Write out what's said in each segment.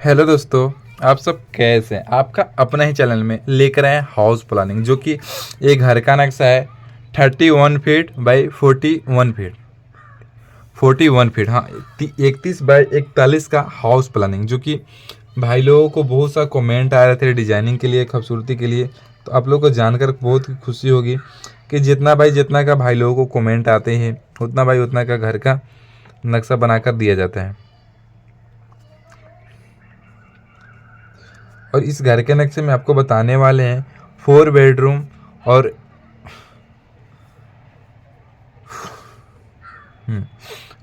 Hello दोस्तों। आप सब कैसे हैं? आपका अपना ही चैनल में लेकर आए हाउस प्लानिंग, जो कि एक घर का नक्शा है 31 फीट बाई 41 फीट। 41 फीट, हाँ, 31 बाई 41 का हाउस प्लानिंग, जो कि भाई लोगों को बहुत सा कमेंट आ रहे थे डिजाइनिंग के लिए, खूबसूरती के लिए। तो आप लोगों को जानकर बहुत ही खुशी होगी कि जितना का भाई लोगों को कमेंट आते हैं, उतना का घर का नक्शा बनाकर दिया जाता है। और इस घर के नक्शे में आपको बताने वाले हैं 4 बेडरूम और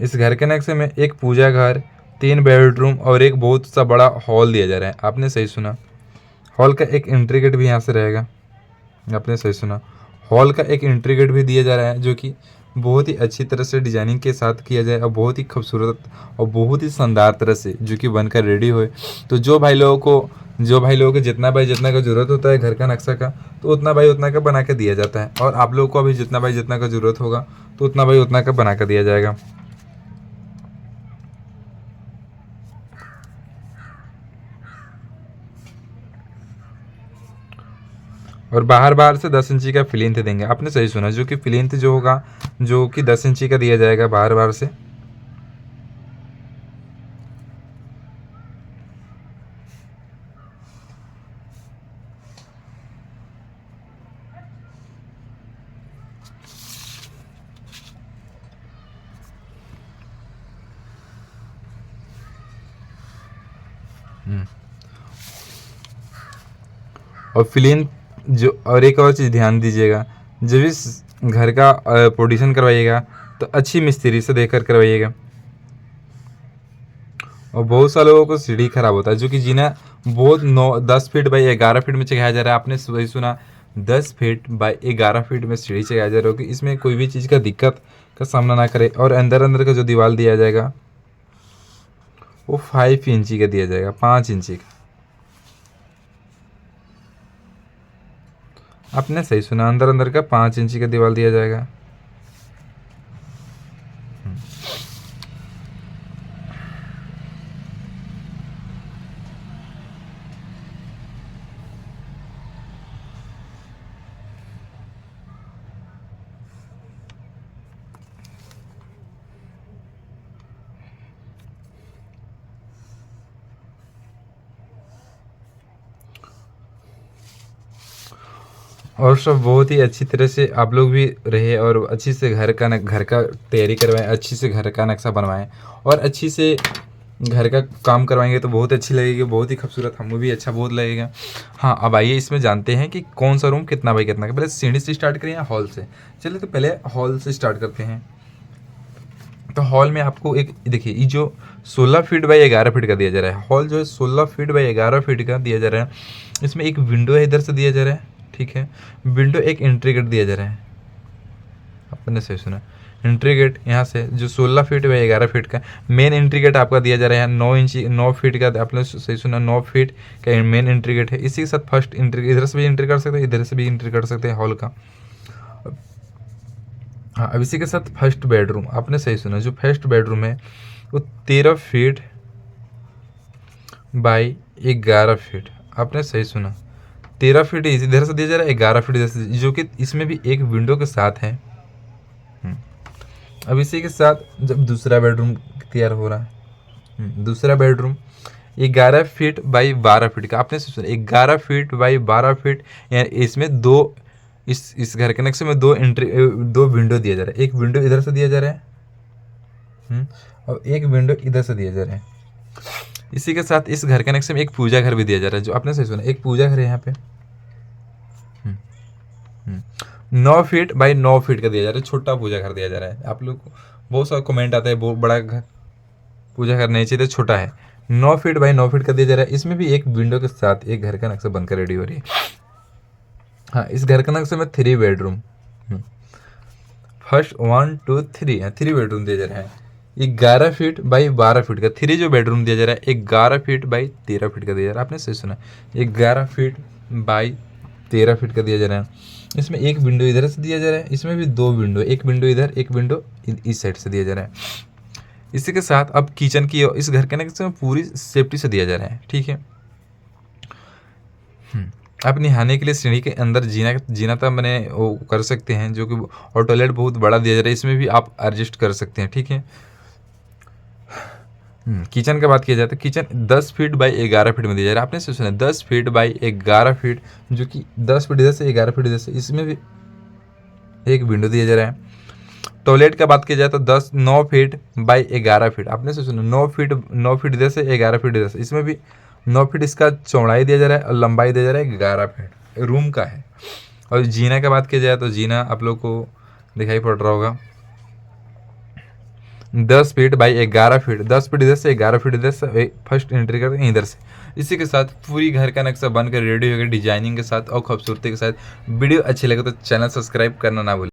इस घर के नक्शे में एक पूजा घर, 3 बेडरूम और एक बहुत सा बड़ा हॉल दिया जा रहा है। आपने सही सुना, हॉल का एक एंट्री गेट भी यहाँ से रहेगा। आपने सही सुना, हॉल का एक एंट्री गेट भी दिया जा रहा है, जो कि बहुत ही अच्छी तरह से डिजाइनिंग के साथ किया जाए और बहुत ही खूबसूरत और बहुत ही शानदार तरह से जो कि बनकर रेडी होए। तो जो भाई लोगों को जितना का ज़रूरत होता है घर का नक्शा का, तो उतना का बना के दिया जाता है। और आप लोगों को अभी जितना का ज़रूरत होगा, तो उतना का बना कर दिया जाएगा। और बाहर बाहर से 10 इंची का फिलिंथ देंगे। आपने सही सुना, जो कि फिलिंथ जो होगा, जो कि 10 इंची का दिया जाएगा बाहर बाहर से। और फिलिंथ जो, और एक और चीज़ ध्यान दीजिएगा, जब इस घर का पोजीशन करवाइएगा तो अच्छी मिस्त्री से देखकर करवाइएगा। और बहुत सारे लोगों को सीढ़ी खराब होता है, जो कि जिन्हें बहुत 10 फीट बाई 11 फीट में चढ़ाया जा रहा है। आपने सही सुना, 10 फीट बाई 11 फीट में सीढ़ी चढ़ाया जा रहा है कि इसमें कोई भी चीज़ का दिक्कत का सामना ना करे। और अंदर अंदर का जो दीवार दिया जाएगा वो 5 इंची का दिया जाएगा, 5 इंची का। आपने सही सुना, अंदर अंदर का 5 इंची का दीवार दिया जाएगा। और सब बहुत ही अच्छी तरह से आप लोग भी रहे और अच्छी से घर का तैयारी करवाएं, अच्छी से घर का नक्शा बनवाएं और अच्छी से घर का काम करवाएंगे तो बहुत अच्छी लगेगी, बहुत ही खूबसूरत, हमें भी अच्छा बहुत लगेगा। हाँ, अब आइए इसमें जानते हैं कि कौन सा रूम कितना बाई कितना का। पहले सीढ़ी से स्टार्ट करें या हॉल से? चलिए, तो पहले हॉल से स्टार्ट करते हैं। तो हॉल में आपको एक देखिए, ये जो 16 फीट बाई 11 फीट का दिया जा रहा है, हॉल जो है 16 फीट बाई 11 फीट का दिया जा रहा है। इसमें एक विंडो है, इधर से दिया जा रहा है, ठीक है। विंडो एक एंट्री गेट दिया जा रहा है। आपने सही सुना, एंट्री गेट यहाँ से जो 16 फीट बाई 11 फीट का मेन एंट्री गेट आपका दिया जा रहा है 9 फीट का। आपने सही सुना, 9 फीट का मेन एंट्री गेट है। इसी के साथ फर्स्ट एंट्री, इधर से भी एंट्री कर सकते हैं, इधर से भी एंट्री कर सकते हैं हॉल का। हाँ, अब इसी के साथ फर्स्ट बेडरूम, आपने सही सुना, जो फर्स्ट बेडरूम है वो 13 फीट बाई 11 फीट। आपने सही सुना, 13 फीट इधर से दिया जा रहा है, 11 फीट इधर से, जो कि इसमें भी एक विंडो के साथ है। अब इसी के साथ जब दूसरा बेडरूम तैयार हो रहा है, दूसरा बेडरूम 11 फीट बाई 12 फीट का। आपने सुना, 11 फीट बाई 12 फीट। यानी इसमें दो, इस घर के नक्शे में दो विंडो दिया जा रहा है। एक विंडो इधर से दिया जा रहा है, और एक विंडो इधर से दिया जा रहा है। इसी के साथ इस घर के नक्शे में एक पूजा घर भी दिया जा रहा है, जो आपने सही सुना, एक पूजा घर है यहाँ पे। 9 फीट बाई 9 फीट का दिया जा रहा है, छोटा पूजा घर दिया जा रहा है। आप लोग को बहुत सारा कमेंट आता है, बहुत बड़ा घर पूजा घर नहीं चाहिए, छोटा है। 9 फीट बाई 9 फीट का दिया जा रहा है। इसमें भी एक विंडो के साथ एक घर का नक्शा बनकर रेडी हो रही है। हाँ, इस घर का नक्शे में 3 बेडरूम, फर्स्ट 1 2 3, 3 बेडरूम दिया जा रहा है। 11 फीट बाई 12 फीट का 3 जो बेडरूम दिया जा रहा है, 11 फीट बाई 13 फीट का दिया जा रहा है। आपने सही सुना, 11 फीट बाई 13 फीट का दिया जा रहा है। इसमें एक विंडो इधर से दिया जा रहा है, इसमें भी दो विंडो, एक विंडो इधर, एक विंडो इस साइड से दिया जा रहा है। इसी के साथ अब किचन की इस घर के ना पूरी सेफ्टी से दिया जा रहा है, ठीक है। आप नहाने के लिए सीढ़ी के अंदर जीना तो मैंने वो कर सकते हैं, जो कि और टॉयलेट बहुत बड़ा दिया जा रहा है, इसमें भी आप एडजस्ट कर सकते हैं, ठीक है। किचन का बात किया जाए तो किचन 10 फीट बाई 11 फीट में दिया जा रहा है। आपने सुना 10 फीट बाई 11 फीट, जो कि 10 फीट इधर से 11 फीट इधर से, इसमें भी एक विंडो दिया जा रहा है। टॉयलेट का बात किया जाए तो 9 फीट बाई 11 फीट, आपने सुना 9 फीट इधर से 11 फीट इधर से, इसमें भी 9 फीट इसका चौड़ाई दिया जा रहा है और लंबाई दिया जा रहा है 11 फीट रूम का है। और जीना का बात किया जाए तो जीना आप लोग को दिखाई पड़ रहा होगा 10 फीट बाई 11 फीट, 10 फीट इधर से 11 फीट इधर से, फर्स्ट एंट्री करते हैं इधर से। इसी के साथ पूरी घर का नक्शा बनकर रेडी हो गया डिजाइनिंग के साथ और खूबसूरती के साथ। वीडियो अच्छी लगे तो चैनल सब्सक्राइब करना ना भूलें।